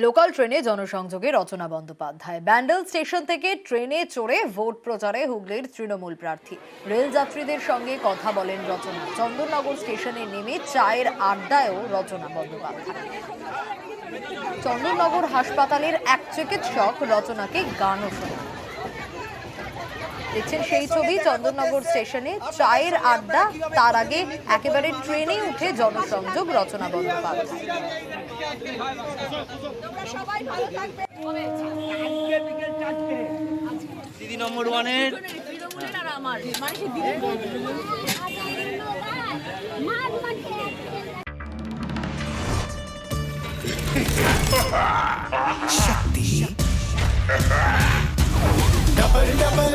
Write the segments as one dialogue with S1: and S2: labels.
S1: Local ট্রেনে জনসংযোগে রচনা Bandyopadhyay. Bandel station থেকে ট্রেনে চড়ে ভোট প্রচারে হুগলির তৃণমূল প্রার্থী। রেল যাত্রীদের সঙ্গে কথা বলেন রচনা। চন্দননগর স্টেশনে নেমে চায়ের আড্ডায়ও রচনা বন্দ্যোপাধ্যায়। চন্দননগর হাসপাতালের এক চিকিৎসক রচনাকে গানও শোনান। দেখছেন সেই ছবি, চন্দননগর স্টেশনে চায়ের আড্ডা, তার আগে একেবারে ট্রেনে উঠে জনসংযোগ রচনা বন্দ্যোপাধ্যায়।
S2: দিদি নম্বর ওয়ানের
S3: डबल डबल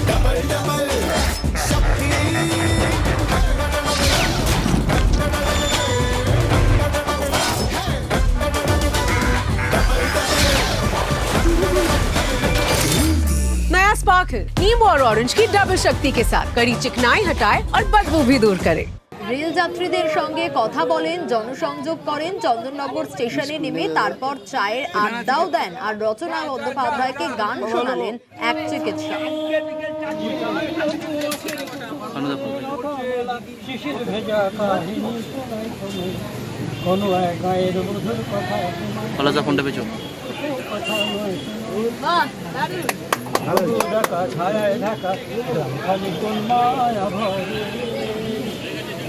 S3: डबल डबल शक्ति
S4: नया स्पार्कल नींबू और ऑरेंज की डबल शक्ति के साथ कड़ी चिकनाई हटाए और बदबू भी दूर करे।
S1: রেল যাত্রীদের সঙ্গে কথা বলেন, জনসংযোগ করেন, চন্দননগর স্টেশনে নেমে তারপর চায়ের আড্ডাও দেন আর রচনা বন্দ্যোপাধ্যায়কে গান শোনালেন এক চিকিৎসক।
S2: ফোনটা পেছো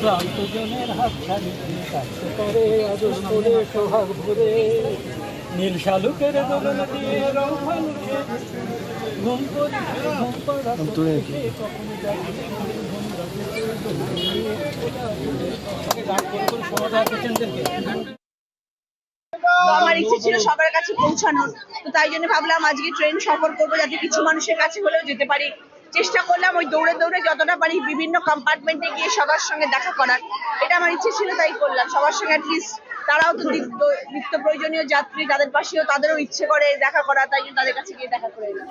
S5: ক্লান্তজনের হাত ছাড়ি কাছে করে আদর করে সোহাগ ভরে নীল শালুকের দোলন দিয়ে রং ফালুকে ঘুম পড়ে ঘুম পড়া কখন
S6: আমার ইচ্ছে ছিল সবার কাছে পৌঁছানোর, তো তাই জন্য ভাবলাম আজকে ট্রেন সফর করবো যাতে কিছু মানুষের কাছে হলেও যেতে পারি। চেষ্টা করলাম ওই দৌড়ে দৌড়ে যতটা পারি বিভিন্ন কম্পার্টমেন্টে গিয়ে সবার সঙ্গে দেখা করার। এটা আমার ইচ্ছে ছিল, তাই করলাম। সবার সঙ্গে অ্যাটলিস্ট তারাও তো নিত্য প্রয়োজনীয় যাত্রী, তাদের পাশেও তাদেরও ইচ্ছে করে দেখা করা, তাই জন্য তাদের কাছে গিয়ে দেখা করে এলাম।